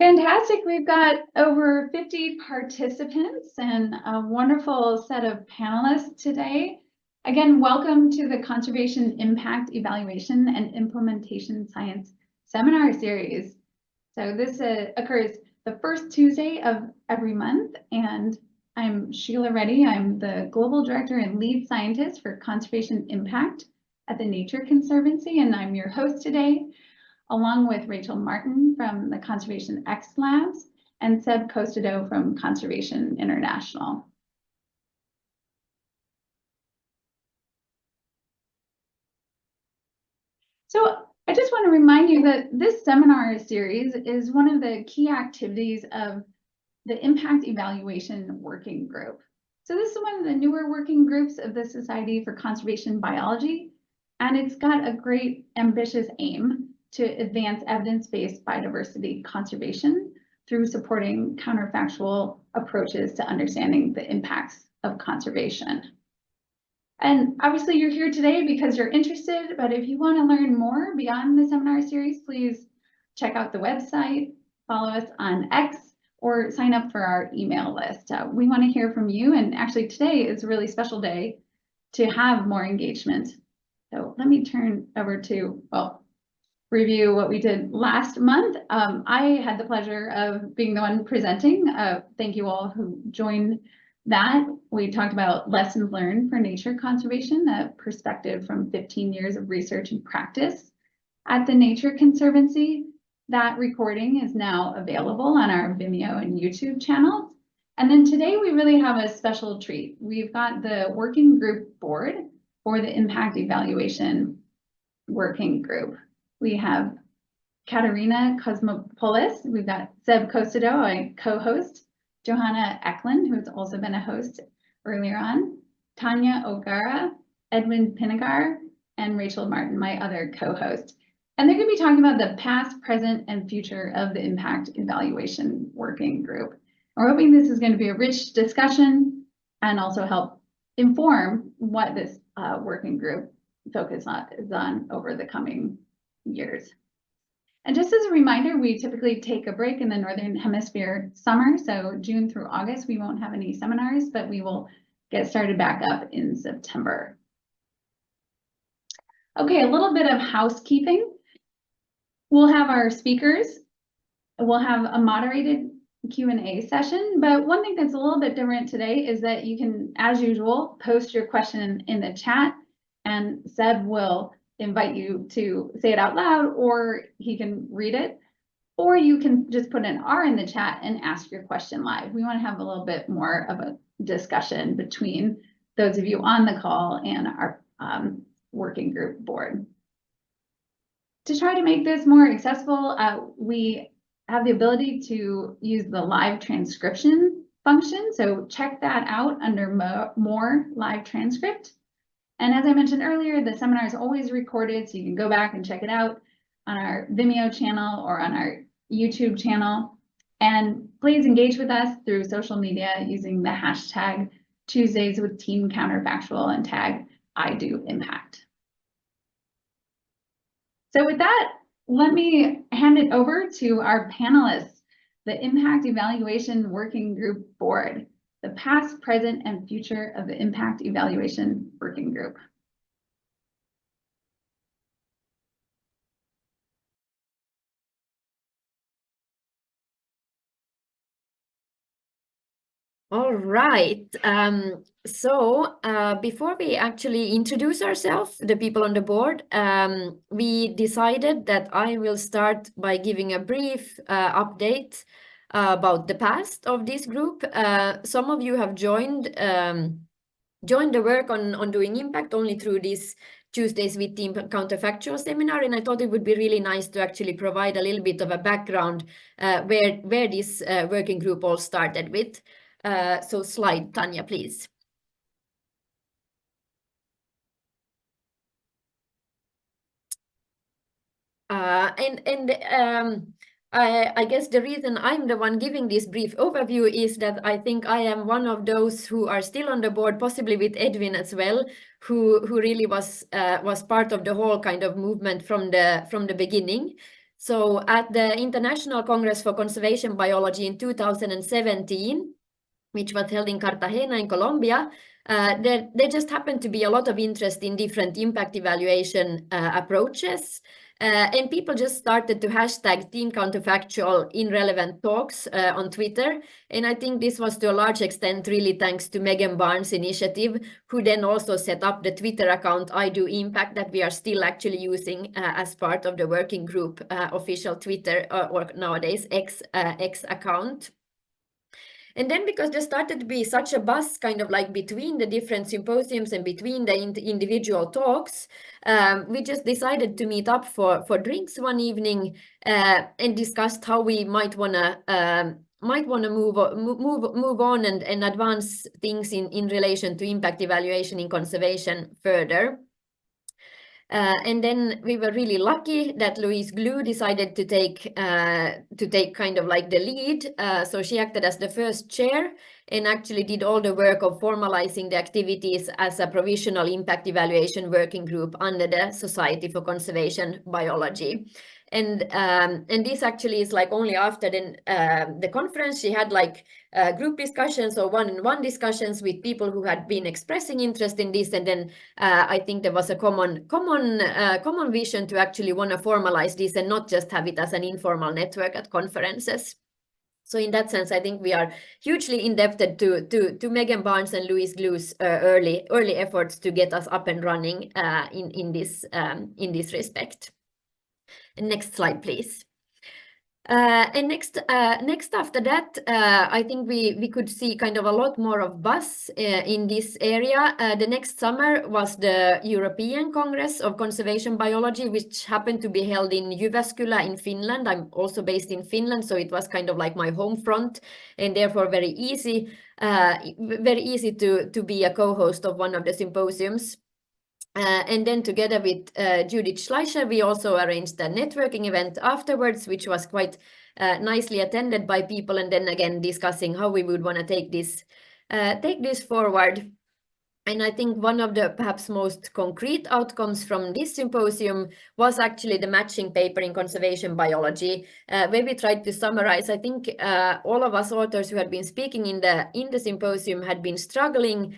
Fantastic. We've got over 50 participants and a wonderful set of panelists today. Again, welcome to the Conservation Impact Evaluation and Implementation Science Seminar Series. So this occurs the first Tuesday of every month, and I'm Sheila Reddy. I'm the Global Director and Lead Scientist for Conservation Impact at the Nature Conservancy, and I'm your host today, along with Rachel Martin from the Conservation X Labs and Seb Costedoat from Conservation International. So I just want to remind you that this seminar series is one of the key activities of the Impact Evaluation Working Group. So this is one of the newer working groups of the Society for Conservation Biology, and it's got a great ambitious aim to advance evidence-based biodiversity conservation through supporting counterfactual approaches to understanding the impacts of conservation. And obviously you're here today because you're interested, but if you want to learn more beyond the seminar series, please check out the website, follow us on X, or sign up for our email list. We want to hear from you, and actually today is a really special day to have more engagement. So let me turn over to, review what we did last month. I had the pleasure of being the one presenting. Thank you all who joined that. We talked about lessons learned for nature conservation, a perspective from 15 years of research and practice at the Nature Conservancy. That recording is now available on our Vimeo and YouTube channels. And then today we really have a special treat. We've got the working group board for the Impact Evaluation Working Group. We have Caterina Cosmopolis. We've got Seb Costedoat, my co-host, Johanna Eklund, who has also been a host earlier on, Tanya O'Garra, Edwin Pynegar, and Rachel Martin, my other co-host. And they're going to be talking about the past, present, and future of the Impact Evaluation Working Group. We're hoping this is going to be a rich discussion and also help inform what this working group focus is on over the coming years. And just as a reminder, we typically take a break in the Northern Hemisphere summer. So June through August, we won't have any seminars, but we will get started back up in September. Okay, a little bit of housekeeping. We'll have our speakers. We'll have a moderated Q&A session, but one thing that's a little bit different today is that you can, as usual, post your question in the chat, and Seb will invite you to say it out loud, or he can read it, or you can just put an R in the chat and ask your question live. We want to have a little bit more of a discussion between those of you on the call and our working group board. To try to make this more accessible, we have the ability to use the live transcription function. So check that out under more live transcript. And as I mentioned earlier, the seminar is always recorded, so you can go back and check it out on our Vimeo channel or on our YouTube channel. And please engage with us through social media using the hashtag Tuesdays with Team Counterfactual and tag IDoImpact. So with that, let me hand it over to our panelists, the Impact Evaluation Working Group Board, the past, present, and future of the Impact Evaluation Working Group. All right. Before we actually introduce ourselves, the people on the board, we decided that I will start by giving a brief update about the past of this group. Some of you have joined the work on doing impact only through this Tuesdays with Team Counterfactual seminar, and I thought it would be really nice to actually provide a little bit of a background where this working group all started with. So slide, Tanya, please. I guess the reason I'm the one giving this brief overview is that I think I am one of those who are still on the board, possibly with Edwin as well, who really was part of the whole kind of movement from the beginning. So at the International Congress for Conservation Biology in 2017, which was held in Cartagena in Colombia, there just happened to be a lot of interest in different impact evaluation approaches. And people just started to hashtag Team Counterfactual in relevant talks on Twitter. And I think this was to a large extent really thanks to Megan Barnes' initiative, who then also set up the Twitter account I Do Impact that we are still actually using as part of the working group official Twitter or nowadays X account. And then because there started to be such a buzz kind of like between the different symposiums and between the individual talks, we just decided to meet up for drinks one evening and discussed how we might want to move on and advance things in relation to impact evaluation in conservation further. And then we were really lucky that Louise Glue decided to take kind of like the lead. So she acted as the first chair and actually did all the work of formalizing the activities as a provisional impact evaluation working group under the Society for Conservation Biology. And this actually is like only after the conference, she had like group discussions or one-on-one discussions with people who had been expressing interest in this. And then I think there was a common vision to actually want to formalize this and not just have it as an informal network at conferences. So in that sense, I think we are hugely indebted to Megan Barnes and Louise Glue's early efforts to get us up and running in this respect. Next slide, please. And next after that, I think we could see kind of a lot more of buzz in this area. The next summer was the European Congress of Conservation Biology, which happened to be held in Jyväskylä in Finland. I'm also based in Finland, so it was kind of like my home front, and therefore very easy to be a co-host of one of the symposiums. And then together with Judith Schleicher, we also arranged a networking event afterwards, which was quite nicely attended by people, and then again discussing how we would want to take this forward. And I think one of the perhaps most concrete outcomes from this symposium was actually the matching paper in conservation biology, where we tried to summarize. I think all of us authors who had been speaking in the symposium had been struggling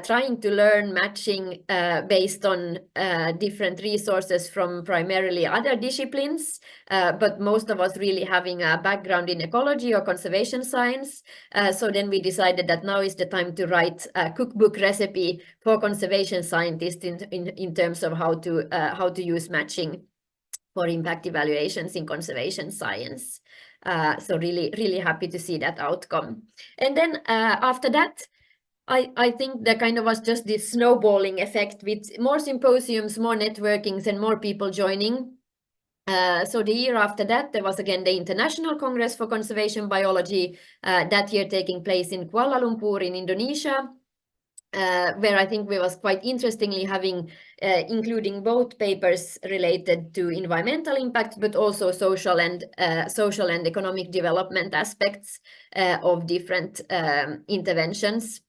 trying to learn matching based on different resources from primarily other disciplines, but most of us really having a background in ecology or conservation science. So then we decided that now is the time to write a cookbook recipe for conservation scientists in terms of how to use matching for impact evaluations in conservation science. So really happy to see that outcome. And then after that, I think there kind of was just this snowballing effect with more symposiums, more networkings, and more people joining. So the year after that, there was again the International Congress for Conservation Biology, that year taking place in Kuala Lumpur in Indonesia, where I think we was quite interestingly having, including both papers related to environmental impact, but also social and economic development aspects of different interventions.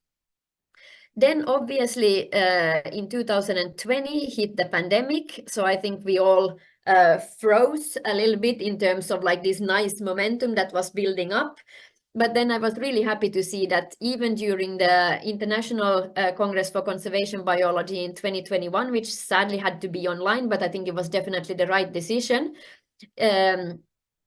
Then obviously in 2020 hit the pandemic. So I think we all froze a little bit in terms of like this nice momentum that was building up. But then I was really happy to see that even during the International Congress for Conservation Biology in 2021, which sadly had to be online, but I think it was definitely the right decision.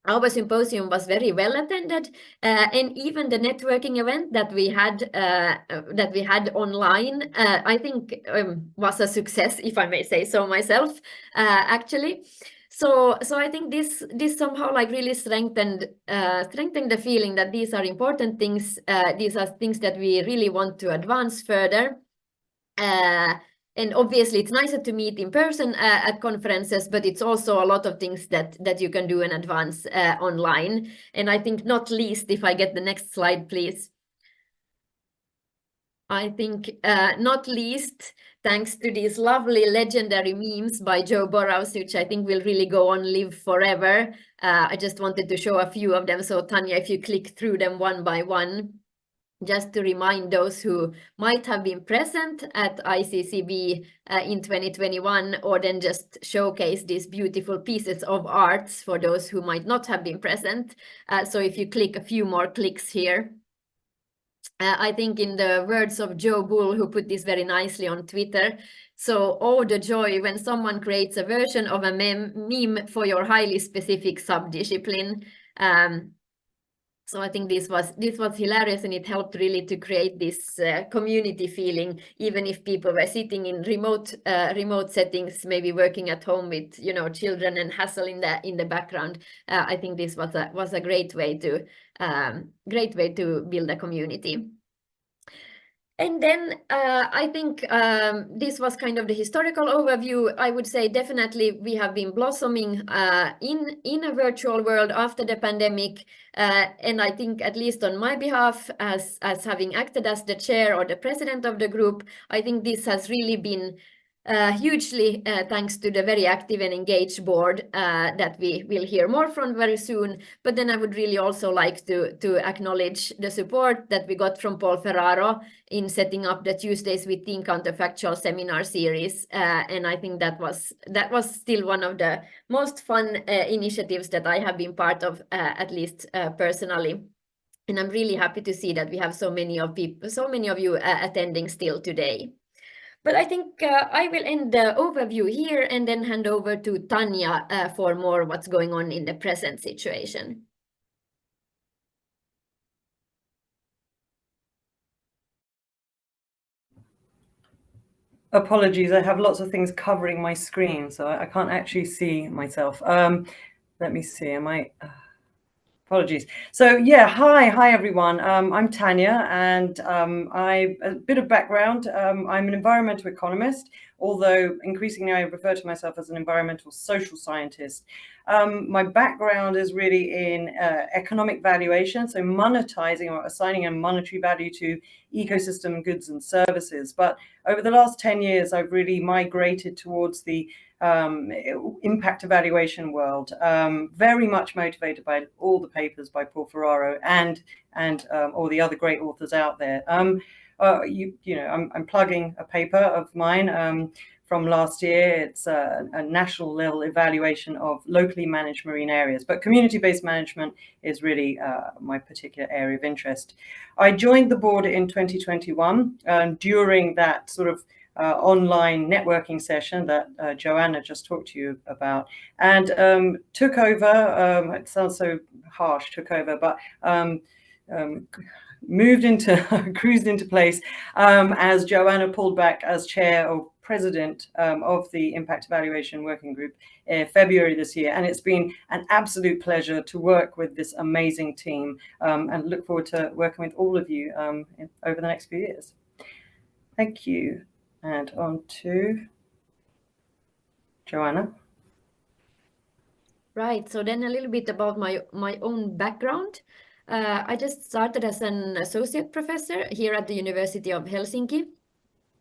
Our symposium was very well attended, and even the networking event that we had online, I think was a success, if I may say so myself, actually. So I think this somehow like really strengthened the feeling that these are important things. These are things that we really want to advance further. And obviously it's nicer to meet in person at conferences, but it's also a lot of things that you can do in advance online. And I think not least, if I get the next slide, please. I think not least, thanks to these lovely legendary memes by Joe Burrows, which I think will really go on, live forever. I just wanted to show a few of them. So Tanya, if you click through them one by one. just to remind those who might have been present at ICCB in 2021, or then just showcase these beautiful pieces of arts for those who might not have been present. So if you click a few more clicks here, I think in the words of Joe Bull, who put this very nicely on Twitter, so, oh, the joy when someone creates a version of a meme for your highly specific subdiscipline. So I think this was hilarious, and it helped really to create this community feeling, even if people were sitting in remote settings, maybe working at home with children and hassle in the background. I think this was a great way to build a community. And then I think this was kind of the historical overview. I would say definitely we have been blossoming in a virtual world after the pandemic. And I think, at least on my behalf, as having acted as the chair or the president of the group, I think this has really been hugely thanks to the very active and engaged board that we will hear more from very soon. But then I would really also like to acknowledge the support that we got from Paul Ferraro in setting up the Tuesdays with Teen Counterfactual seminar series. And I think that was still one of the most fun initiatives that I have been part of, at least personally. And I'm really happy to see that we have so many of you attending still today. But I think I will end the overview here and then hand over to Tanya for more what's going on in the present situation. Apologies, I have lots of things covering my screen, so I can't actually see myself. Let me see, apologies. So yeah, hi everyone. I'm Tanya, and a bit of background. I'm an environmental economist, although increasingly I refer to myself as an environmental social scientist. My background is really in economic valuation, so monetizing or assigning a monetary value to ecosystem goods and services. But over the last 10 years, I've really migrated towards the impact evaluation world, very much motivated by all the papers by Paul Ferraro and all the other great authors out there. I'm plugging a paper of mine from last year. It's a national level evaluation of locally managed marine areas, but community-based management is really my particular area of interest. I joined the board in 2021 during that sort of online networking session that Johanna just talked to you about, and took over, it sounds so harsh, took over, but cruised into place as Johanna pulled back as chair or president of the Impact Evaluation Working Group in February this year. And it's been an absolute pleasure to work with this amazing team, and look forward to working with all of you over the next few years. Thank you. And on to Johanna. Right, so then a little bit about my own background. I just started as an associate professor here at the University of Helsinki,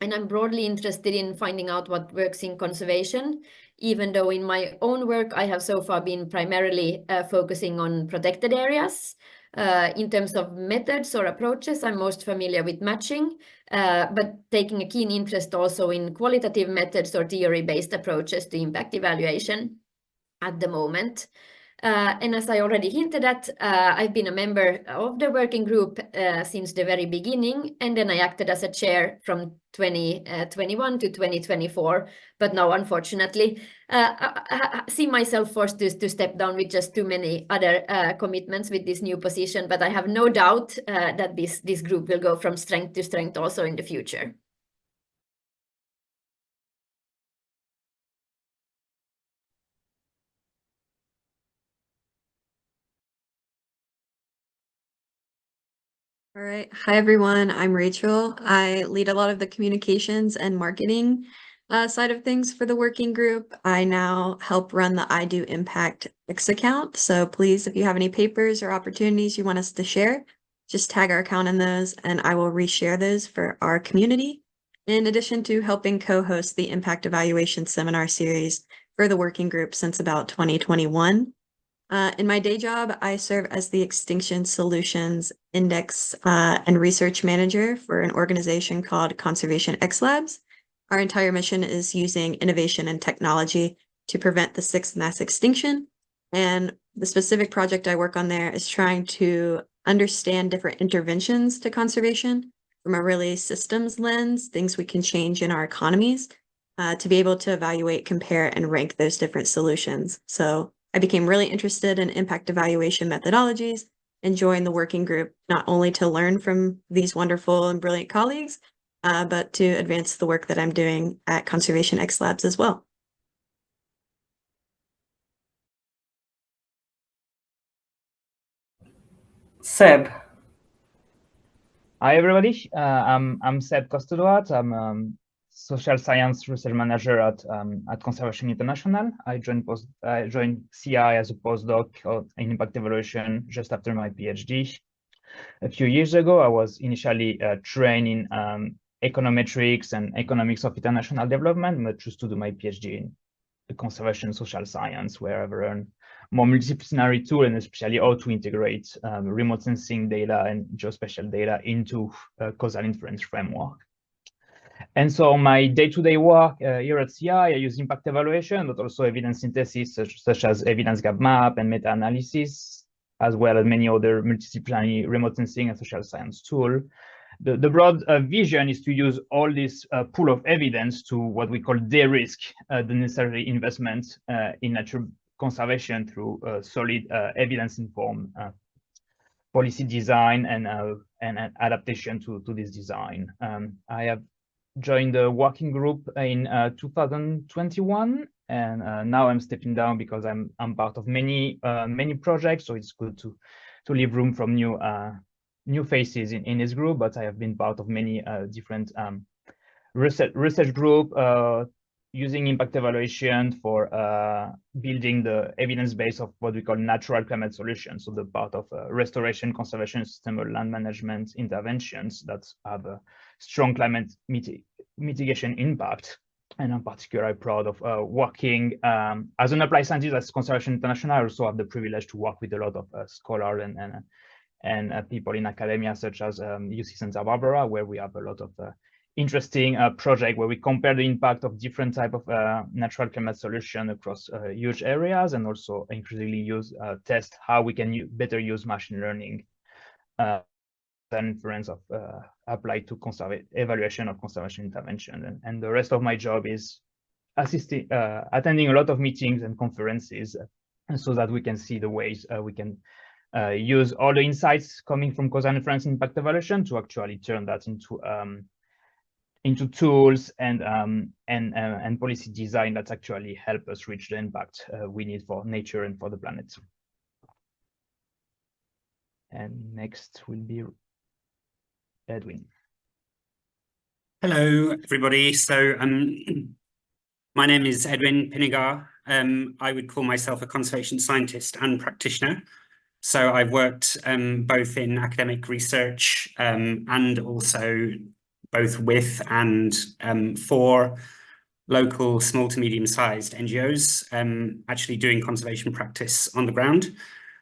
and I'm broadly interested in finding out what works in conservation, even though in my own work I have so far been primarily focusing on protected areas. In terms of methods or approaches, I'm most familiar with matching, but taking a keen interest also in qualitative methods or theory-based approaches to impact evaluation at the moment. And as I already hinted at, I've been a member of the working group since the very beginning, and then I acted as a chair from 2021 to 2024. But now, unfortunately, I see myself forced to step down with just too many other commitments with this new position. But I have no doubt that this group will go from strength to strength also in the future. All right. Hi, everyone. I'm Rachel. I lead a lot of the communications and marketing side of things for the working group. I now help run the I Do Impact X account. So please, if you have any papers or opportunities you want us to share, just tag our account in those and I will reshare those for our community. In addition to helping co-host the Impact Evaluation Seminar Series for the working group since about 2021. In my day job, I serve as the Extinction Solutions Index and Research Manager for an organization called Conservation X Labs. Our entire mission is using innovation and technology to prevent the sixth mass extinction. And the specific project I work on there is trying to understand different interventions to conservation from a really systems lens, things we can change in our economies, to be able to evaluate, compare, and rank those different solutions. So I became really interested in impact evaluation methodologies and joined the working group, not only to learn from these wonderful and brilliant colleagues, but to advance the work that I'm doing at Conservation X Labs as well. Seb. Hi everybody, I'm Seb Costedoat. I'm social science research manager at Conservation International. I joined CI as a postdoc in impact evaluation just after my PhD. A few years ago, I was initially trained in econometrics and economics of international development, but chose to do my PhD in conservation social science, where I've learned more multidisciplinary tool and especially how to integrate remote sensing data and geospatial data into a causal inference framework. And so my day-to-day work here at CI, I use impact evaluation, but also evidence synthesis, such as evidence gap map and meta-analysis, as well as many other multidisciplinary remote sensing and social science tools. The broad vision is to use all this pool of evidence to what we call de-risk the necessary investment in nature conservation through solid evidence-informed policy design and adaptation to this design. I have joined the working group in 2021, and now I'm stepping down because I'm part of many projects, so it's good to leave room from new faces in this group. But I have been part of many different research group using impact evaluation for building the evidence base of what we call natural climate solutions. So the part of restoration, conservation, sustainable land management interventions that have a strong climate mitigation impact. And in particular, I'm proud of working as an applied scientist at Conservation International. I also have the privilege to work with a lot of scholars and people in academia, such as UC Santa Barbara, where we have a lot of interesting project where we compare the impact of different type of natural climate solution across huge areas, and also increasingly test how we can better use machine learning inference of applied to evaluation of conservation intervention. And the rest of my job is assisting, attending a lot of meetings and conferences, so that we can see the ways we can use all the insights coming from causal inference impact evaluation to actually turn that into tools and policy design that actually help us reach the impact we need for nature and for the planet. And next will be Edwin. Hello, everybody. So my name is Edwin Pynegar. I would call myself a conservation scientist and practitioner. So I've worked both in academic research and also both with and for local small to medium-sized NGOs, actually doing conservation practice on the ground.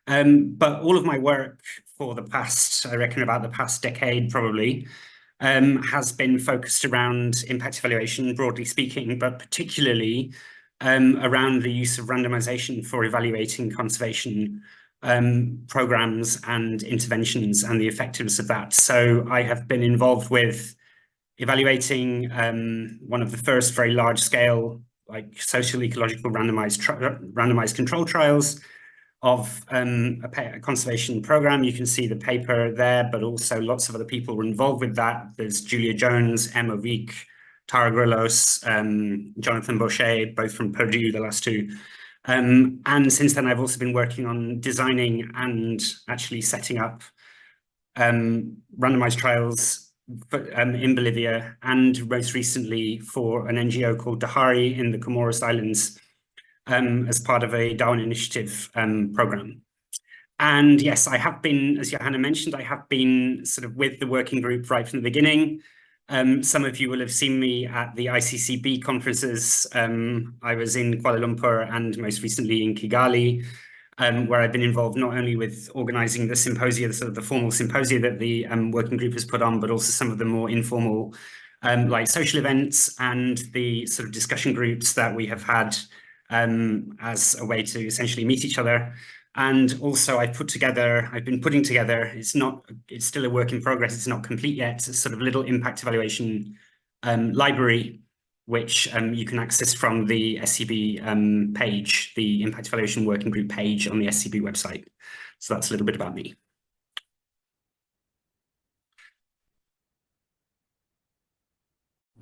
But all of my work for the past, I reckon about the past decade probably, has been focused around impact evaluation, broadly speaking, but particularly around the use of randomization for evaluating conservation programs and interventions and the effectiveness of that. So I have been involved with evaluating one of the first very large scale, like social ecological randomized control trials of a conservation program. You can see the paper there, but also lots of other people were involved with that. There's Julia Jones, Emma Wieck, Tara Grillos, Jonathan Boucher, both from Purdue, the last two. And since then, I've also been working on designing and actually setting up randomized trials in Bolivia, and most recently for an NGO called Dahari in the Comoros Islands, as part of a Darwin Initiative program. And yes, I have been, as Johanna mentioned, I have been sort of with the working group right from the beginning. Some of you will have seen me at the ICCB conferences. I was in Kuala Lumpur and most recently in Kigali. where I've been involved not only with organising the symposia, sort of the formal symposia that the working group has put on, but also some of the more informal like social events and the sort of discussion groups that we have had as a way to essentially meet each other. And also I've been putting together, it's still a work in progress, it's not complete yet, a sort of little impact evaluation library, which you can access from the SCB page, the Impact Evaluation Working Group page on the SCB website. So that's a little bit about me.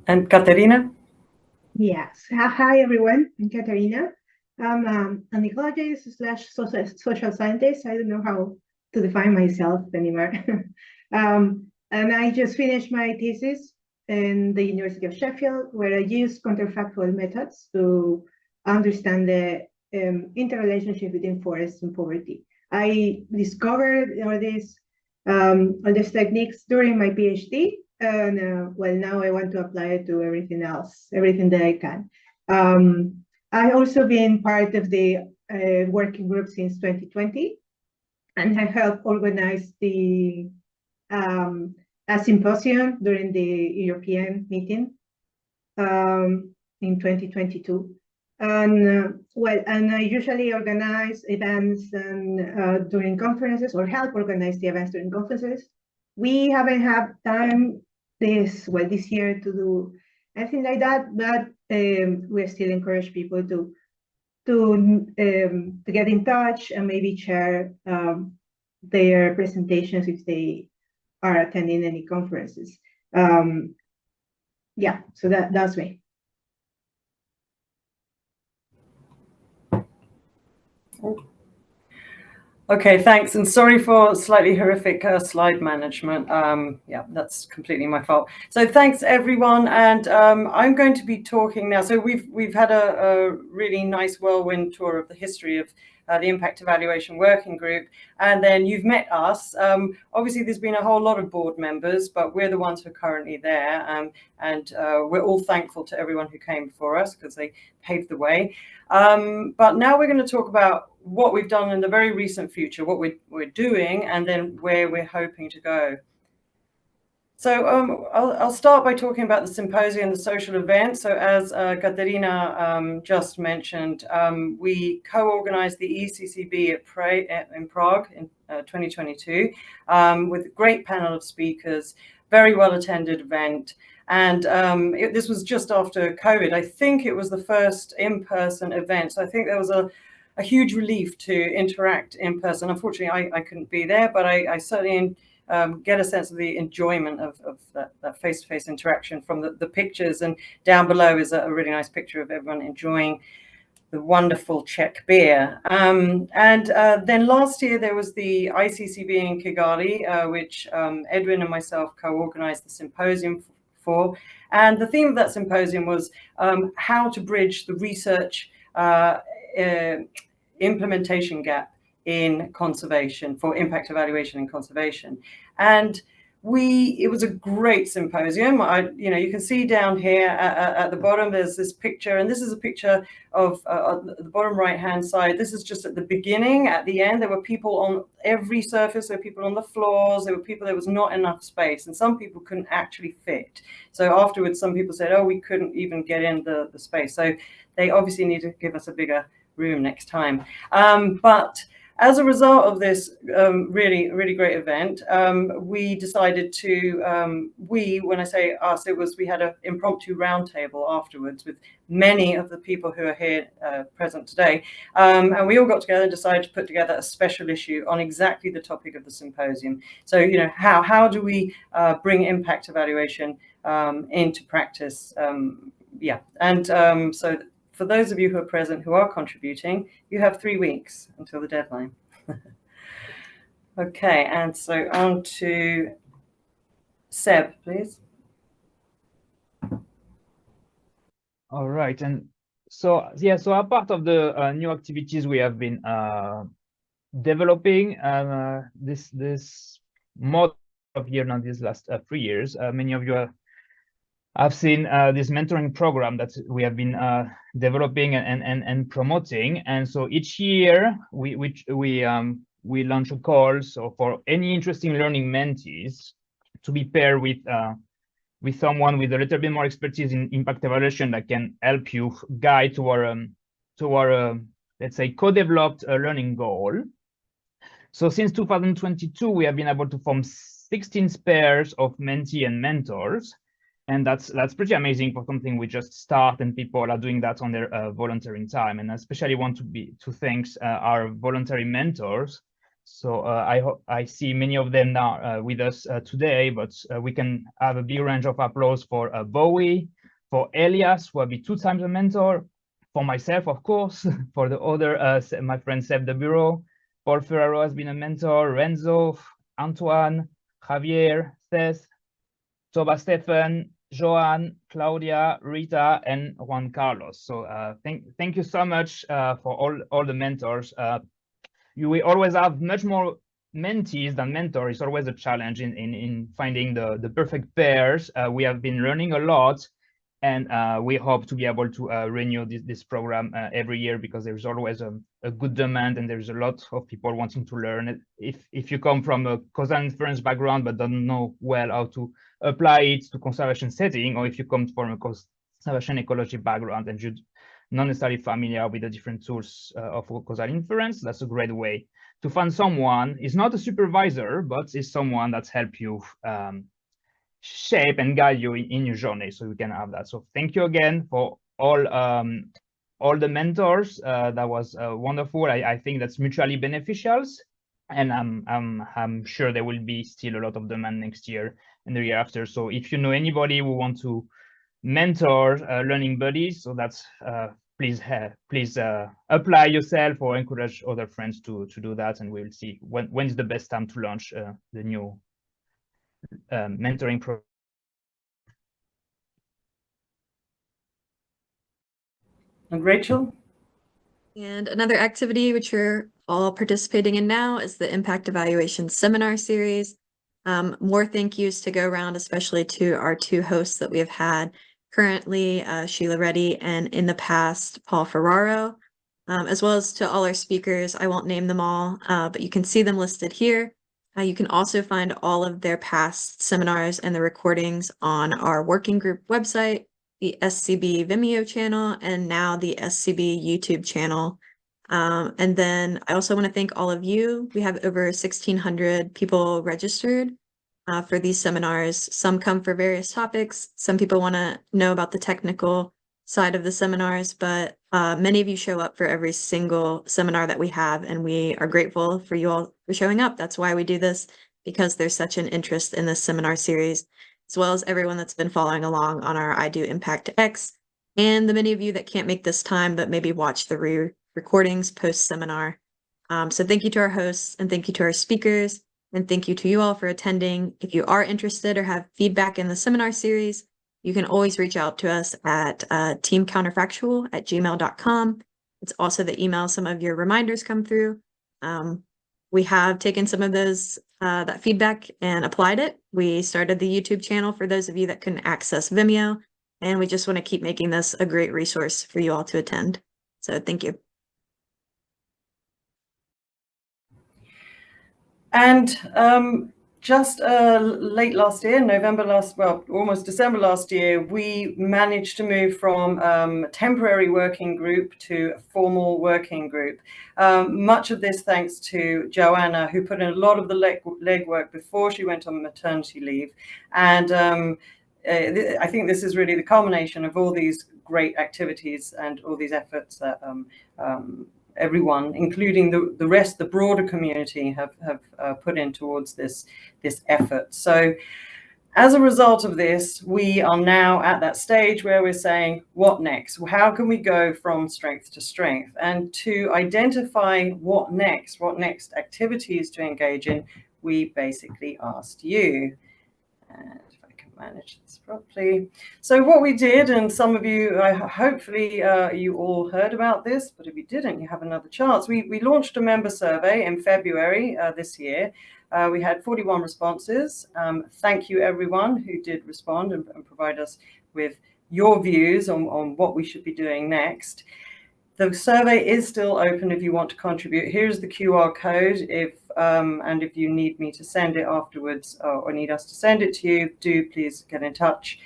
And Caterina? Yes. Hi, everyone. I'm Caterina. I'm an ecologist / social scientist. I don't know how to define myself anymore. And I just finished my thesis in the University of Sheffield, where I used counterfactual methods to understand the interrelationship between forests and poverty. I discovered all these techniques during my PhD. And well, now I want to apply it to everything else, everything that I can. I've also been part of the working group since 2020, and I helped organize a symposium during the European meeting in 2022. And I usually organize events and during conferences, or help organize the events during conferences. We haven't had time this year to do anything like that, but we still encourage people to get in touch and maybe share their presentations if they are attending any conferences. Yeah, so that's me. Okay, thanks, and sorry for slightly horrific slide management. Yeah, that's completely my fault. So thanks everyone, and I'm going to be talking now. So we've had a really nice whirlwind tour of the history of the Impact Evaluation Working Group, and then you've met us. Obviously, there's been a whole lot of board members, but we're the ones who are currently there, and we're all thankful to everyone who came before us because they paved the way. But now we're going to talk about what we've done in the very recent future, what we're doing, and then where we're hoping to go. So I'll start by talking about the symposium, the social event. So as Caterina just mentioned, we co-organized the ECCB in Prague in 2022 with a great panel of speakers, very well attended event. And this was just after COVID. I think it was the first in-person event. So I think there was a huge relief to interact in person. Unfortunately, I couldn't be there, but I certainly get a sense of the enjoyment of that face-to-face interaction from the pictures. And down below is a really nice picture of everyone enjoying the wonderful Czech beer. And then last year there was the ICCB in Kigali, which Edwin and myself co-organized the symposium for. And the theme of that symposium was how to bridge the research implementation gap in conservation, for impact evaluation in conservation. And it was a great symposium. You can see down here at the bottom, there's this picture, and this is a picture of the bottom right-hand side. This is just at the beginning. At the end, there were people on every surface. There were people on the floors. There were people, there was not enough space, and some people couldn't actually fit. So afterwards, some people said, oh, we couldn't even get in the space. So they obviously need to give us a bigger room next time. But as a result of this really, really great event, we decided to, when I say us, we had an impromptu roundtable afterwards with many of the people who are here present today. And we all got together and decided to put together a special issue on exactly the topic of the symposium. So, how do we bring impact evaluation into practice? So for those of you who are present, who are contributing, you have 3 weeks until the deadline. Okay, and so on to Seb, please. All right, and so yeah, so a part of the new activities we have been developing this more of year now, these last 3 years. Many of you I've seen this mentoring program that we have been developing and promoting, and so each year we launch a call so for any interesting learning mentees to be paired with someone with a little bit more expertise in impact evaluation that can help you guide to our let's say co-developed learning goal. So since 2022, we have been able to form 16 pairs of mentee and mentors. And that's pretty amazing for something we just start and people are doing that on their volunteering time. And I especially want to thank our voluntary mentors. So I see many of them now with us today, but we can have a big range of applause for Bowie, for Elias, who will be 2 times a mentor, for myself, of course, for the other, my friend Seb de Bureau, Paul Ferraro has been a mentor, Renzo, Antoine, Javier, Seth, Toba Stefan, Joan, Claudia, Rita, and Juan Carlos. So thank you so much for all the mentors. You will always have much more mentees than mentors. It's always a challenge in finding the perfect pairs. We have been learning a lot, and we hope to be able to renew this program every year because there's always a good demand and there's a lot of people wanting to learn. If you come from a causal inference background but don't know well how to apply it to conservation setting, or if you come from a conservation ecology background and you're not necessarily familiar with the different tools of causal inference, that's a great way to find someone. It's not a supervisor, but it's someone that's helped you shape and guide you in your journey, so you can have that. So thank you again for all the mentors. That was wonderful. I think that's mutually beneficial, and I'm sure there will be still a lot of demand next year and the year after. So if you know anybody who want to mentor learning buddies, so that's please apply yourself or encourage other friends to do that, and we'll see when is the best time to launch the new mentoring program. And Rachel? And another activity which you're all participating in now is the Impact Evaluation Seminar Series. More thank yous to go around, especially to our 2 hosts that we have had currently, Sheila Reddy, and in the past, Paul Ferraro, as well as to all our speakers. I won't name them all, but you can see them listed here. You can also find all of their past seminars and the recordings on our working group website, the SCB Vimeo channel, and now the SCB YouTube channel. And then I also want to thank all of you. We have over 1,600 people registered for these seminars. Some come for various topics. Some people want to know about the technical side of the seminars, but many of you show up for every single seminar that we have, and we are grateful for you all for showing up. That's why we do this, because there's such an interest in this seminar series, as well as everyone that's been following along on our I Do Impact X, and the many of you that can't make this time, but maybe watch the recordings post-seminar. So thank you to our hosts, and thank you to our speakers, and thank you to you all for attending. If you are interested or have feedback in the seminar series, you can always reach out to us at teamcounterfactual@gmail.com. It's also the email some of your reminders come through. We have taken some of those that feedback and applied it. We started the YouTube channel for those of you that couldn't access Vimeo, and we just want to keep making this a great resource for you all to attend. So thank you. And just late last year, almost December last year, we managed to move from a temporary working group to a formal working group. Much of this thanks to Johanna, who put in a lot of the legwork before she went on maternity leave. And I think this is really the culmination of all these great activities and all these efforts that everyone, including the broader community, have put in towards this effort. So as a result of this, we are now at that stage where we're saying, what next? How can we go from strength to strength? And to identify what next activities to engage in, we basically asked you. And if I can manage this properly. So what we did, and some of you, hopefully you all heard about this, but if you didn't, you have another chance. We launched a member survey in February this year. We had 41 responses. Thank you everyone who did respond and provide us with your views on what we should be doing next. The survey is still open if you want to contribute. Here's the QR code. And if you need me to send it afterwards or need us to send it to you, do please get in touch.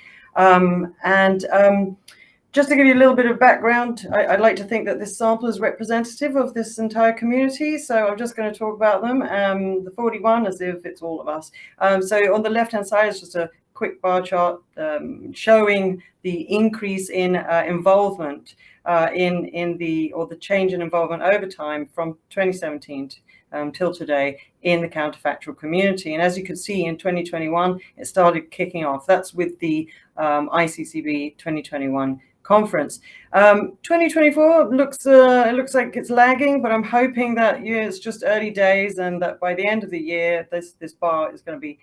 Just to give you a little bit of background, I'd like to think that this sample is representative of this entire community. So I'm just going to talk about them. The 41 as if it's all of us. So on the left-hand side is just a quick bar chart showing the increase in involvement the change in involvement over time from 2017 till today in the counterfactual community. And as you can see, in 2021, it started kicking off. That's with the ICCB 2021 conference. 2024 looks like it's lagging, but I'm hoping that it's just early days, and that by the end of the year, this bar is going to be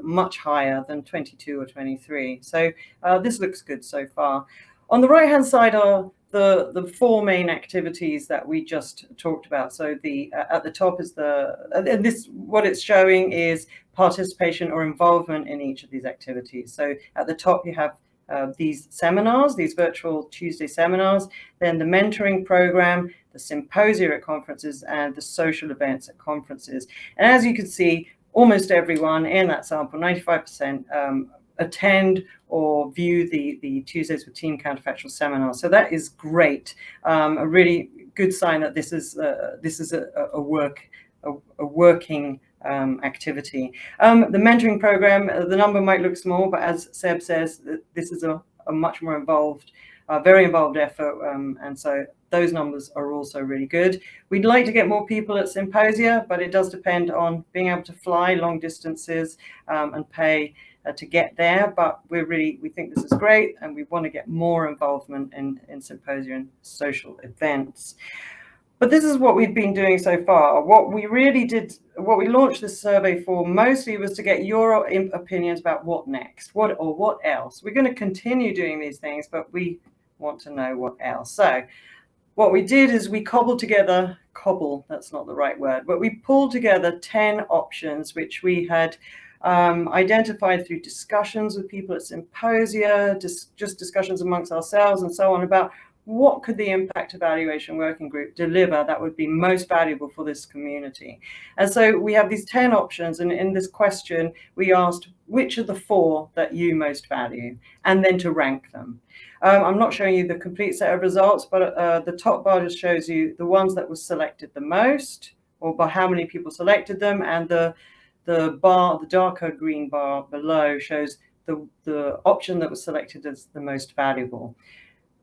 much higher than 22 or 23. So this looks good so far. On the right-hand side are the four main activities that we just talked about. So at the top is what it's showing is participation or involvement in each of these activities. So at the top you have these seminars, these virtual Tuesday seminars, then the mentoring program, the symposia at conferences, and the social events at conferences. And as you can see, almost everyone in that sample, 95%, attend or view the Tuesdays with Team Counterfactual seminars. So that is great. A really good sign that this is a working activity. The mentoring program, the number might look small, but as Seb says, this is a much more involved, very involved effort, and so those numbers are also really good. We'd like to get more people at symposia, but it does depend on being able to fly long distances and pay to get there. But we think this is great, and we want to get more involvement in symposia and social events. But this is what we've been doing so far. What we launched this survey for mostly was to get your opinions about what next, what else. We're going to continue doing these things, but we want to know what else. So what we did is we that's not the right word, but we pulled together 10 options, which we had identified through discussions with people at symposia, just discussions amongst ourselves and so on, about what could the impact evaluation working group deliver that would be most valuable for this community. And so we have these 10 options, and in this question we asked which of the 4 that you most value, and then to rank them. I'm not showing you the complete set of results, but the top bar just shows you the ones that were selected the most, or by how many people selected them, and the darker green bar below shows the option that was selected as the most valuable.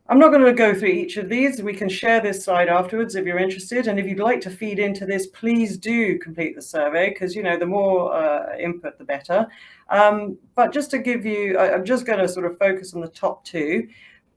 I'm not going to go through each of these. We can share this slide afterwards if you're interested. And if you'd like to feed into this, please do complete the survey, because, the more input, the better. But just to give you, I'm just going to sort of focus on the top 2.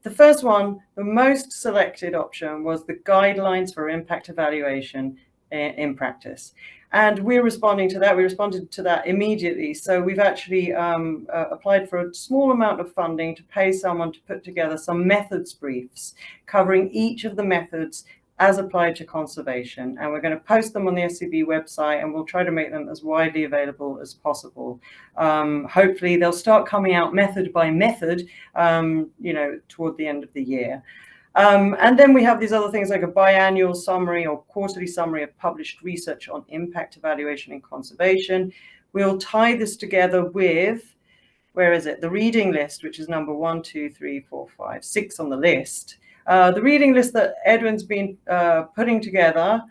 The first one, the most selected option, was the guidelines for impact evaluation in practice. And we're responding to that. We responded to that immediately. So we've actually applied for a small amount of funding to pay someone to put together some methods briefs covering each of the methods as applied to conservation. And we're going to post them on the SCB website, and we'll try to make them as widely available as possible. Hopefully they'll start coming out method by method, toward the end of the year. And then we have these other things like a biannual summary or quarterly summary of published research on impact evaluation in conservation. We'll tie this together with, the reading list, which is number 1, 2, 3, 4, 5, 6 on the list. The reading list that Edwin's been putting together,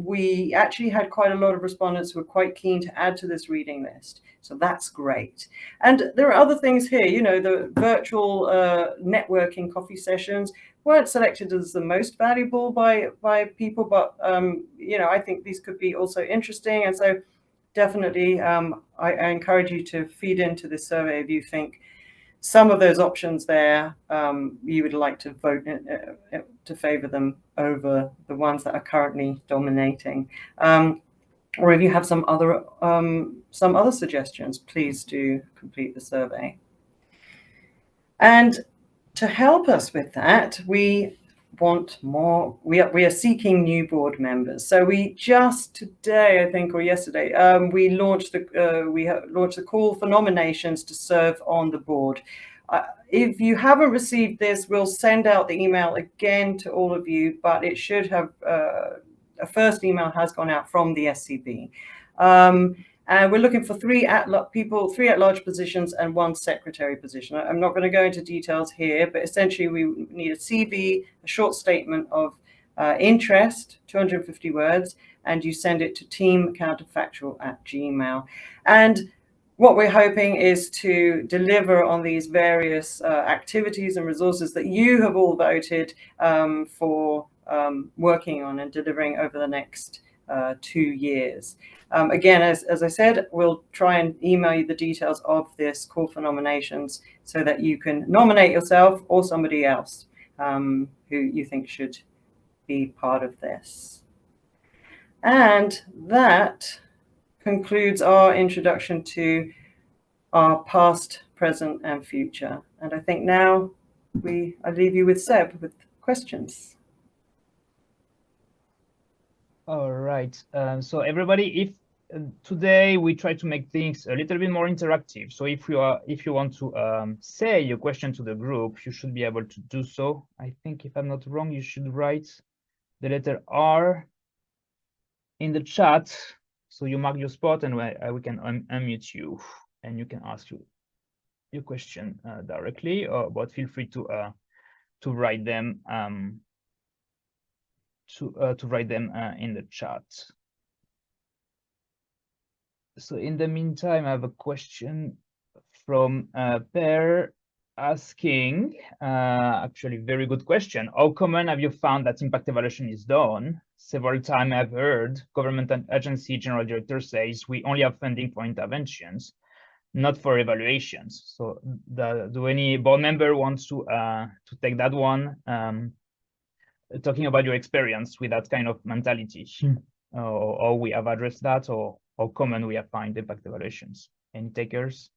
we actually had quite a lot of respondents who were quite keen to add to this reading list. So that's great. And there are other things here, the virtual networking coffee sessions weren't selected as the most valuable by people, but, I think these could be also interesting. And so definitely, I encourage you to feed into this survey if you think some of those options there, you would like to vote to favor them over the ones that are currently dominating. Or if you have some other suggestions, please do complete the survey. And to help us with that, we want more. We are seeking new board members. So we just today, I think, or yesterday, we launched the call for nominations to serve on the board. If you haven't received this, we'll send out the email again to all of you, but it should have, a first email has gone out from the SCB. And we're looking for three at-large positions and 1 secretary position. I'm not going to go into details here, but essentially we need a CV, a short statement of interest, 250 words, and you send it to teamcounterfactual@gmail.com. And what we're hoping is to deliver on these various activities and resources that you have all voted for working on and delivering over the next 2 years. Again, as I said, we'll try and email you the details of this call for nominations so that you can nominate yourself or somebody else who you think should be part of this. And that concludes our introduction to our past, present, and future. And I think now I leave you with Seb with questions. All right. So everybody, if today we try to make things a little bit more interactive. So if you want to say your question to the group, you should be able to do so. I think if I'm not wrong, you should write the letter R in the chat. So you mark your spot and we can unmute you and you can ask your question directly, but feel free to write them in the chat. So in the meantime, I have a question from Per asking, actually very good question. How common have you found that impact evaluation is done? Several times I've heard government and agency general director says we only have funding for interventions, not for evaluations. So do any board member wants to take that one? Talking about your experience with that kind of mentality, or we have addressed that, or how common we have found impact evaluations. Any takers?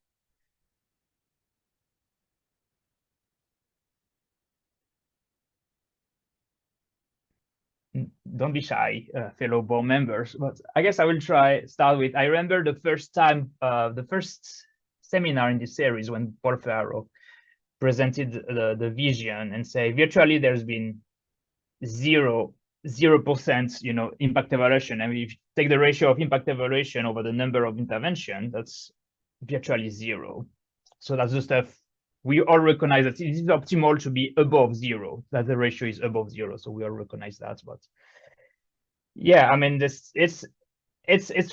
Don't be shy, fellow board members, but I guess I will start with, I remember the first time, the first seminar in this series when Paul Ferraro presented the vision and say, virtually there's been 0%, impact evaluation. I mean, if you take the ratio of impact evaluation over the number of intervention, that's virtually 0. So that's the stuff we all recognize that it is optimal to be above 0, that the ratio is above 0. So we all recognize that. But yeah, I mean, it's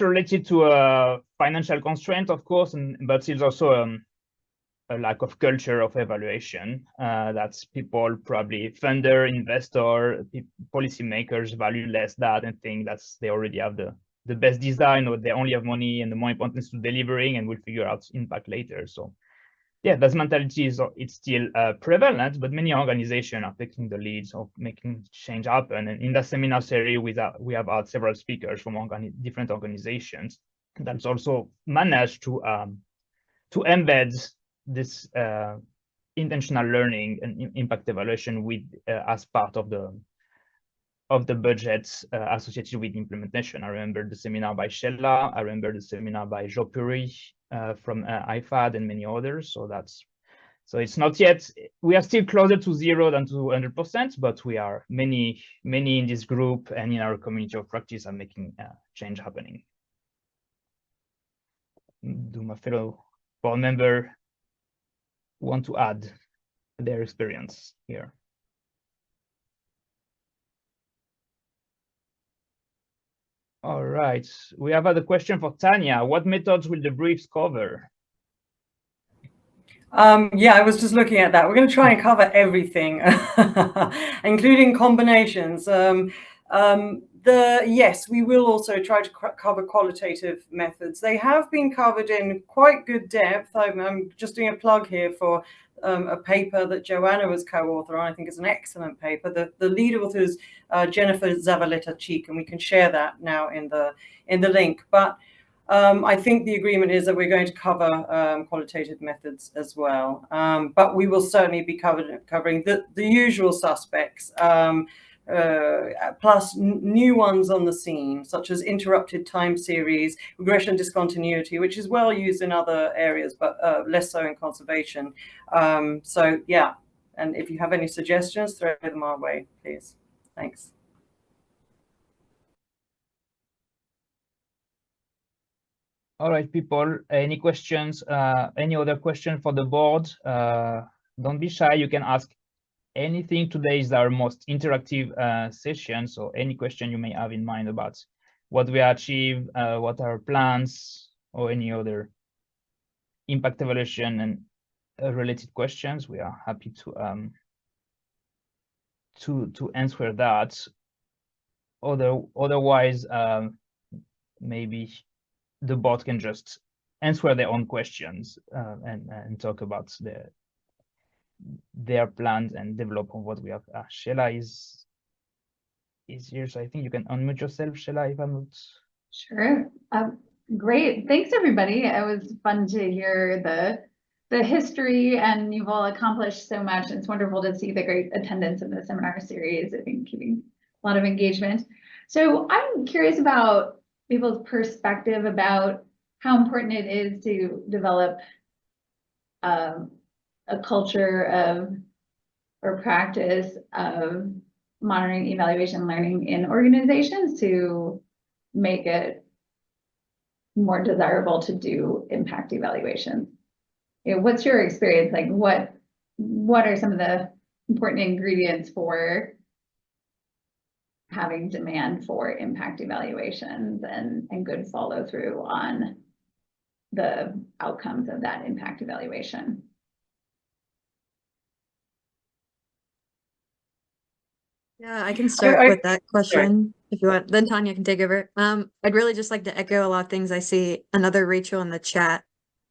related to a financial constraint, of course, but it's also a lack of culture of evaluation. That's people, probably funder, investor, policymakers value less that and think they already have the best design, or they only have money, and the more important is to delivering, and we'll figure out impact later. So yeah, that mentality it's still prevalent, but many organizations are taking the leads of making change happen. And in that seminar series, we have had several speakers from different organizations that's also managed to embed this intentional learning and impact evaluation as part of the budgets associated with implementation. I remember the seminar by Sheila. I remember the seminar by Jo Puri from IFAD and many others. So it's not yet, we are still closer to 0 than to 100%, but we are many in this group and in our community of practice are making change happening. Do my fellow board member want to add their experience here? All right, we have a question for Tanya. What methods will the briefs cover? Yeah, I was just looking at that. We're going to try and cover everything, including combinations. Yes, we will also try to cover qualitative methods. They have been covered in quite good depth. I'm just doing a plug here for a paper that Johanna was co-author on. I think it's an excellent paper. The lead author is Jennifer Zavaleta-Cheek, and we can share that now in the link. But I think the agreement is that we're going to cover qualitative methods as well. But we will certainly be covering the usual suspects. plus new ones on the scene, such as interrupted time series, regression discontinuity, which is well used in other areas, but less so in conservation. So yeah, and if you have any suggestions, throw them our way, please. Thanks. All right, people, any questions? Any other question for the board? Don't be shy, you can ask anything. Today is our most interactive session, so any question you may have in mind about what we achieved, what are our plans, or any other impact evaluation and related questions, we are happy to answer that. Otherwise, maybe the board can just answer their own questions and talk about their plans and develop on what we have. Sheila is here, so I think you can unmute yourself, Sheila, if I'm not. Sure. Great. Thanks, everybody. It was fun to hear the history, and you've all accomplished so much. It's wonderful to see the great attendance in the seminar series. I think keeping a lot of engagement. So I'm curious about people's perspective about how important it is to develop a culture of or practice of monitoring, evaluation, learning in organizations to make it more desirable to do impact evaluation. You know, what's your experience? Like what are some of the important ingredients for having demand for impact evaluations and good follow through on the outcomes of that impact evaluation? Yeah, I can start with that question if you want. Then Tanya can take over. I'd really just like to echo a lot of things I see another Rachel in the chat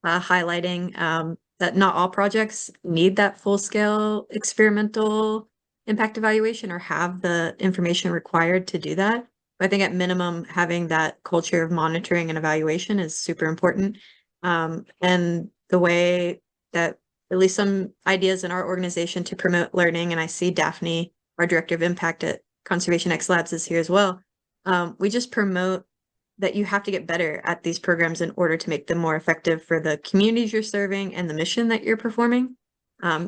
highlighting that not all projects need that full-scale experimental impact evaluation or have the information required to do that. But I think at minimum, having that culture of monitoring and evaluation is super important. And the way that at least some ideas in our organization to promote learning, and I see Daphne, our director of impact at Conservation X Labs, is here as well. We just promote that you have to get better at these programs in order to make them more effective for the communities you're serving and the mission that you're performing.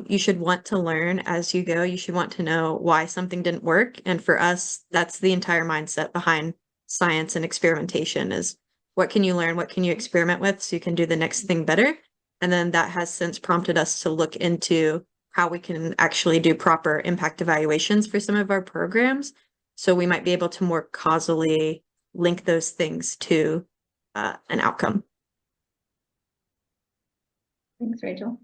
You should want to learn as you go. You should want to know why something didn't work. And for us, that's the entire mindset behind science and experimentation is what can you learn? What can you experiment with so you can do the next thing better? And then that has since prompted us to look into how we can actually do proper impact evaluations for some of our programs. So we might be able to more causally link those things to an outcome. Thanks, Rachel.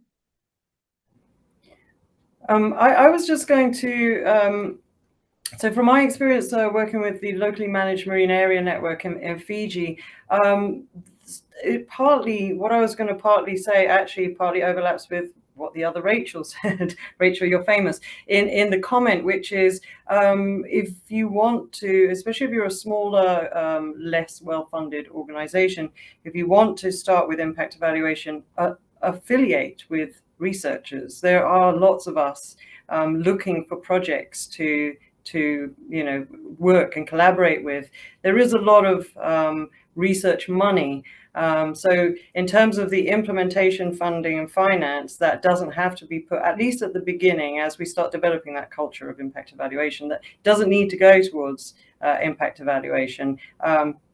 I was just going to, so from my experience working with the locally managed marine area network in Fiji, what I was going to partly say actually partly overlaps with what the other Rachel said. Rachel, you're famous, in the comment, which is if you want to, especially if you're a smaller, less well-funded organization, if you want to start with impact evaluation, affiliate with researchers. There are lots of us looking for projects to work and collaborate with. There is a lot of research money. So in terms of the implementation funding and finance, that doesn't have to be put, at least at the beginning, as we start developing that culture of impact evaluation, that doesn't need to go towards impact evaluation.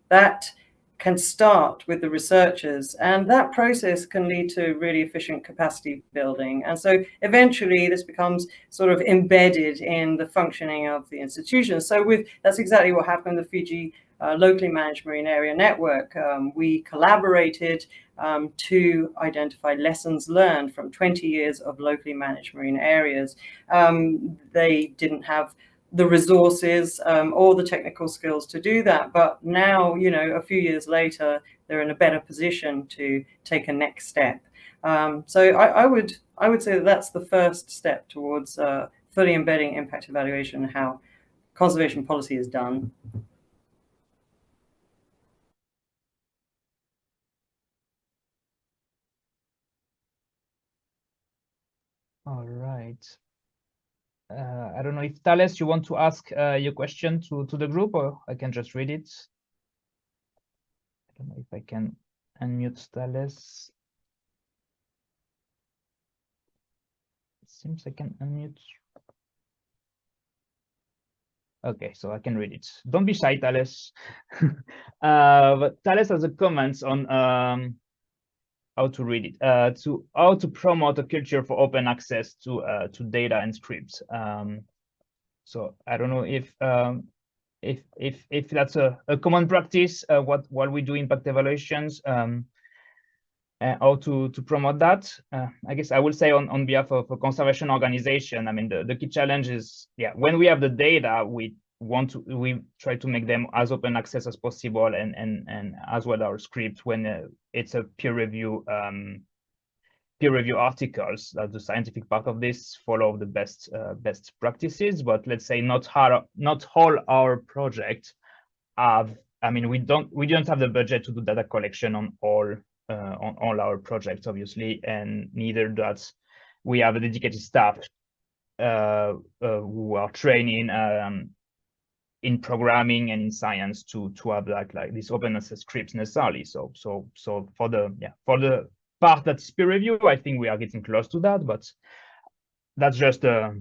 That can start with the researchers, and that process can lead to really efficient capacity building. And so eventually this becomes sort of embedded in the functioning of the institution. So that's exactly what happened with the Fiji locally managed marine area network. We collaborated to identify lessons learned from 20 years of locally managed marine areas. They didn't have the resources or the technical skills to do that, but now, a few years later, they're in a better position to take a next step. So I would say that that's the first step towards fully embedding impact evaluation and how conservation policy is done. All right. I don't know if Thales, you want to ask your question to the group, or I can just read it. I don't know if I can unmute Thales. It seems I can unmute. Okay, so I can read it. Don't be shy, Thales. But Thales has a comment on how to read it, to how to promote a culture for open access to data and scripts. So I don't know if that's a common practice, what we do impact evaluations, how to promote that. I guess I will say on behalf of a conservation organization, I mean, the key challenge is, yeah, when we have the data, we try to make them as open access as possible, and as well our script when it's a peer review articles, that the scientific part of this follow the best practices. But let's say not all our projects have, I mean, we don't have the budget to do data collection on all our projects, obviously, and neither does we have a dedicated staff who are training in programming and in science to have like this open access scripts necessarily. So for the part that's peer review, I think we are getting close to that, but that's just a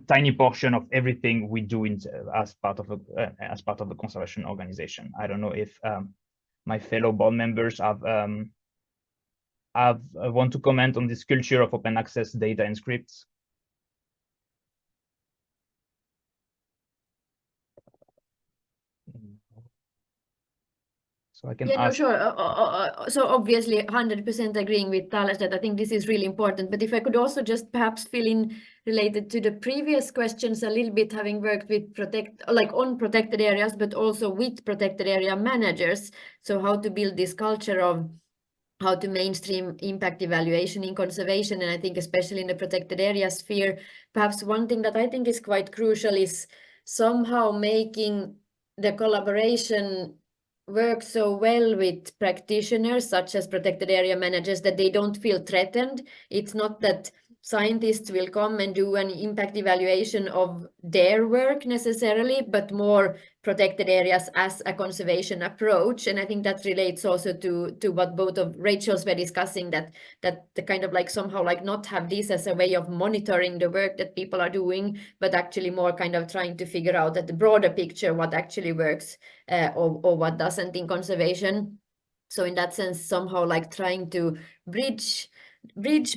tiny portion of everything we do as part of the conservation organization. I don't know if my fellow board members want to comment on this culture of open access data and scripts. So I can ask. No, sure. So obviously 100% agreeing with Thales that I think this is really important. But if I could also just perhaps fill in related to the previous questions a little bit, having worked with on protected areas, but also with protected area managers. So how to build this culture of how to mainstream impact evaluation in conservation. And I think especially in the protected area sphere, perhaps one thing that I think is quite crucial is somehow making the collaboration work so well with practitioners such as protected area managers that they don't feel threatened. It's not that scientists will come and do an impact evaluation of their work necessarily, but more protected areas as a conservation approach. And I think that relates also to what both of Rachel's were discussing, that the kind of like somehow like not have this as a way of monitoring the work that people are doing, but actually more kind of trying to figure out that the broader picture, what actually works or what doesn't in conservation. So in that sense, somehow like trying to bridge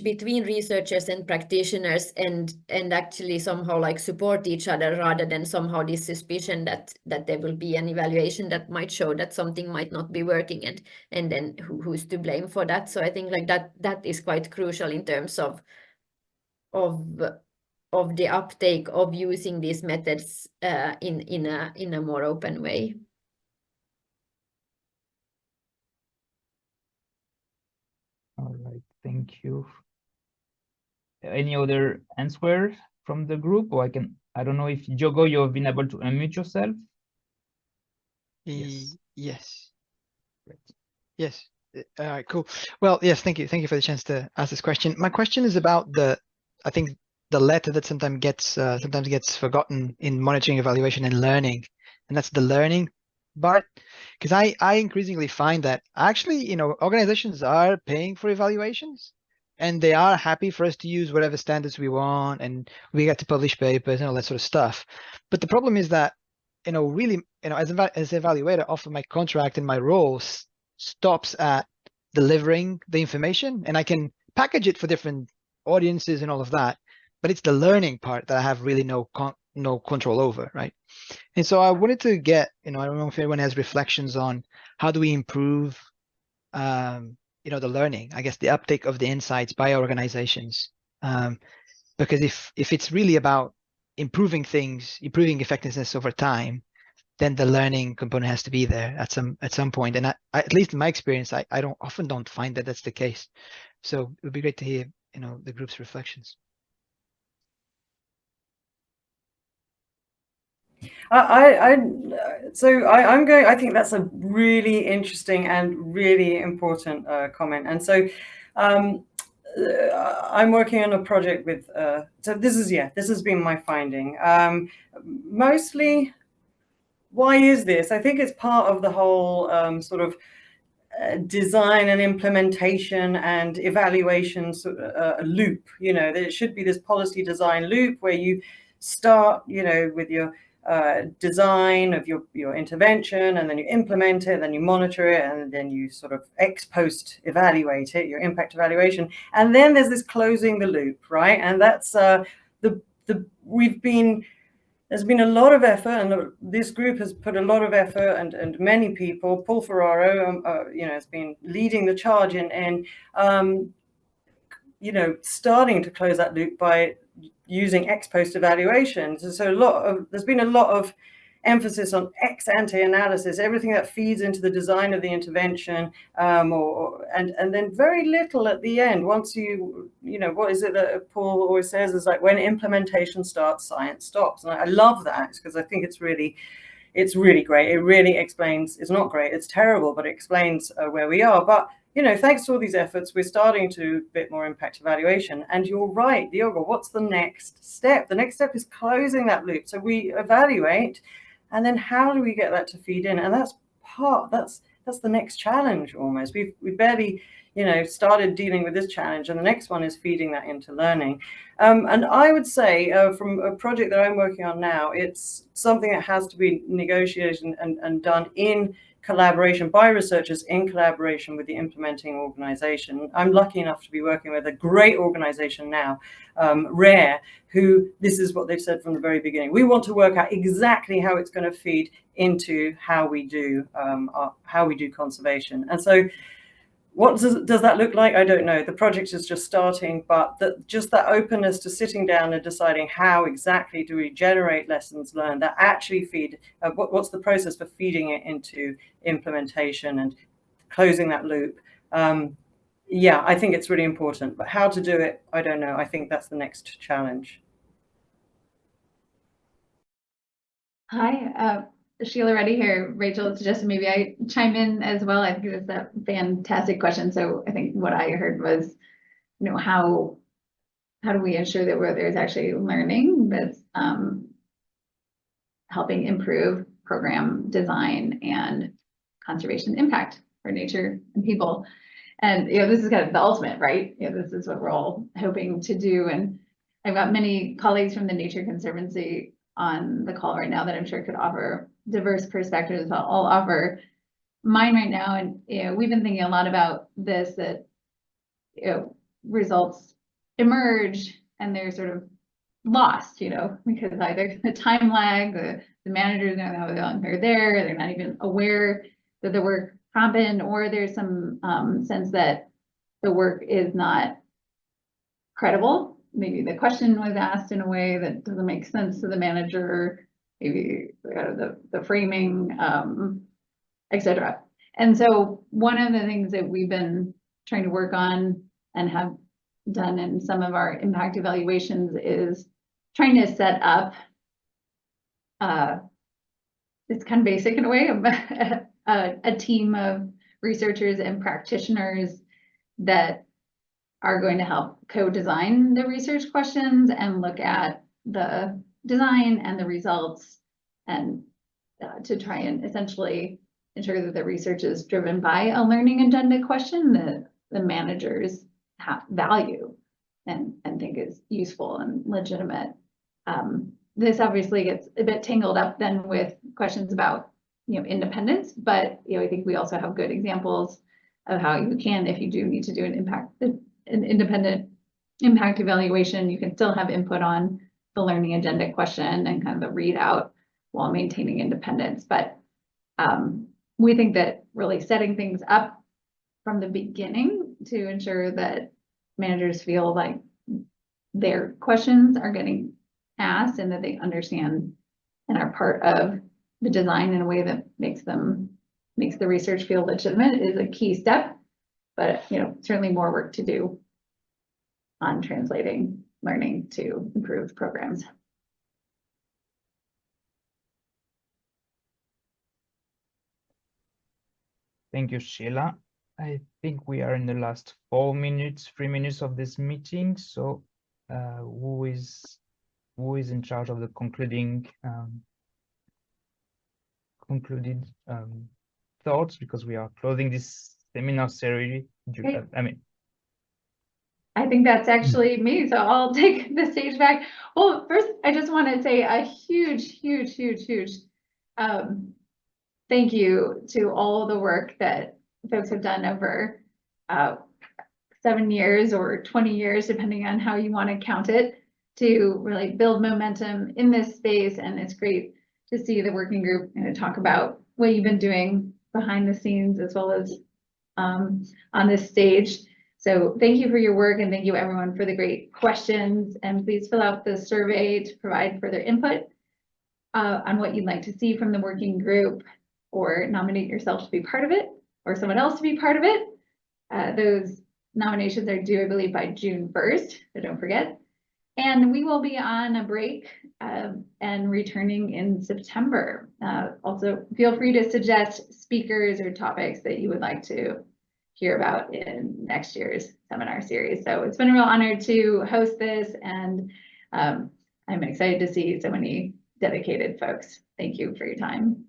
between researchers and practitioners and actually somehow like support each other, rather than somehow this suspicion that there will be an evaluation that might show that something might not be working, and then who's to blame for that. So I think like that is quite crucial in terms of the uptake of using these methods in a more open way. All right, thank you. Any other answer from the group, or I don't know if Diogo, you've been able to unmute yourself. Yes. Yes. Great. Yes. All right, cool. Well, yes, thank you. Thank you for the chance to ask this question. My question is about I think the letter that sometimes gets forgotten in monitoring, evaluation, and learning, and that's the learning part. Because I increasingly find that actually, organizations are paying for evaluations, and they are happy for us to use whatever standards we want, and we get to publish papers and all that sort of stuff. But the problem is that, really, as an evaluator, often my contract and my role stops at delivering the information, and I can package it for different audiences and all of that, but it's the learning part that I have really no control over, right? And so I wanted to get, I don't know if anyone has reflections on how do we improve, the learning, I guess the uptake of the insights by organizations, because if it's really about improving things, improving effectiveness over time, then the learning component has to be there at some point. And I, at least in my experience, I often don't find that that's the case. So it would be great to hear, the group's reflections. I think that's a really interesting and really important comment. And so I'm working on a project with, so this has been my finding. Mostly, why is this? I think it's part of the whole sort of design and implementation and evaluation loop. You know, there should be this policy design loop where you start, you know, with your design of your intervention, and then you implement it, and then you monitor it, and then you sort of ex post evaluate it, your impact evaluation, and then there's this closing the loop, right? And that's there's been a lot of effort, and this group has put a lot of effort, and many people, Paul Ferraro, you know, has been leading the charge in you know, starting to close that loop by using ex post evaluations. So there's been a lot of emphasis on ex ante analysis, everything that feeds into the design of the intervention, and then very little at the end. Once you know, what is it that Paul always says is like, when implementation starts, science stops. And I love that, because I think it's really great. It really explains, it's not great, it's terrible, but it explains where we are. But you know, thanks to all these efforts, we're starting to a bit more impact evaluation. And you're right, Diogo, what's the next step? The next step is closing that loop. So we evaluate, and then how do we get that to feed in? And that's the next challenge almost. We barely, you know, started dealing with this challenge, and the next one is feeding that into learning. And I would say from a project that I'm working on now, it's something that has to be negotiated and done in collaboration by researchers, in collaboration with the implementing organization. I'm lucky enough to be working with a great organization now, RARE, who, this is what they've said from the very beginning. We want to work out exactly how it's going to feed into how we do conservation. And so what does that look like? I don't know. The project is just starting, but just that openness to sitting down and deciding how exactly do we generate lessons learned that actually feed, what's the process for feeding it into implementation and closing that loop. Yeah, I think it's really important, but how to do it, I don't know. I think that's the next challenge. Hi, Sheila Reddy here. Rachel suggested maybe I chime in as well. I think it's a fantastic question. So I think what I heard was, you know, how do we ensure that where there's actually learning that's helping improve program design and conservation impact for nature and people. And you know, this is kind of the ultimate, right? You know, this is what we're all hoping to do. And I've got many colleagues from the Nature Conservancy on the call right now that I'm sure could offer diverse perspectives. I'll offer mine right now. And you know, we've been thinking a lot about this, that you know, results emerge and they're sort of lost, you know, because either the time lag, the managers don't know they're there, they're not even aware that the work happened, or there's some sense that the work is not credible. Maybe the question was asked in a way that doesn't make sense to the manager, maybe the framing, etc. And so one of the things that we've been trying to work on and have done in some of our impact evaluations is trying to set up, it's kind of basic in a way, a team of researchers and practitioners that are going to help co-design the research questions and look at the design and the results, and to try and essentially ensure that the research is driven by a learning agenda question that the managers value and think is useful and legitimate. This obviously gets a bit tangled up then with questions about, you know, independence, but you know, I think we also have good examples of how you can, if you do need to do an independent impact evaluation, you can still have input on the learning agenda question and kind of the readout while maintaining independence. But we think that really setting things up from the beginning to ensure that managers feel like their questions are getting asked and that they understand and are part of the design in a way that makes the research feel legitimate is a key step. But you know, certainly more work to do on translating learning to improved programs. Thank you, Sheila. I think we are in the last 3 minutes of this meeting. So who is in charge of the concluded thoughts, because we are closing this seminar series. Great. I mean, I think that's actually me, so I'll take the stage back. Well, first, I just want to say a huge thank you to all the work that folks have done over 7 years or 20 years, depending on how you want to count it, to really build momentum in this space. And it's great to see the working group talk about what you've been doing behind the scenes as well as on this stage. So thank you for your work, and thank you everyone for the great questions. And please fill out the survey to provide further input on what you'd like to see from the working group, or nominate yourself to be part of it, or someone else to be part of it. Those nominations are due, I believe, by June 1st, so don't forget. And we will be on a break and returning in September. Also, feel free to suggest speakers or topics that you would like to hear about in next year's seminar series. So it's been a real honor to host this, and I'm excited to see so many dedicated folks. Thank you for your time.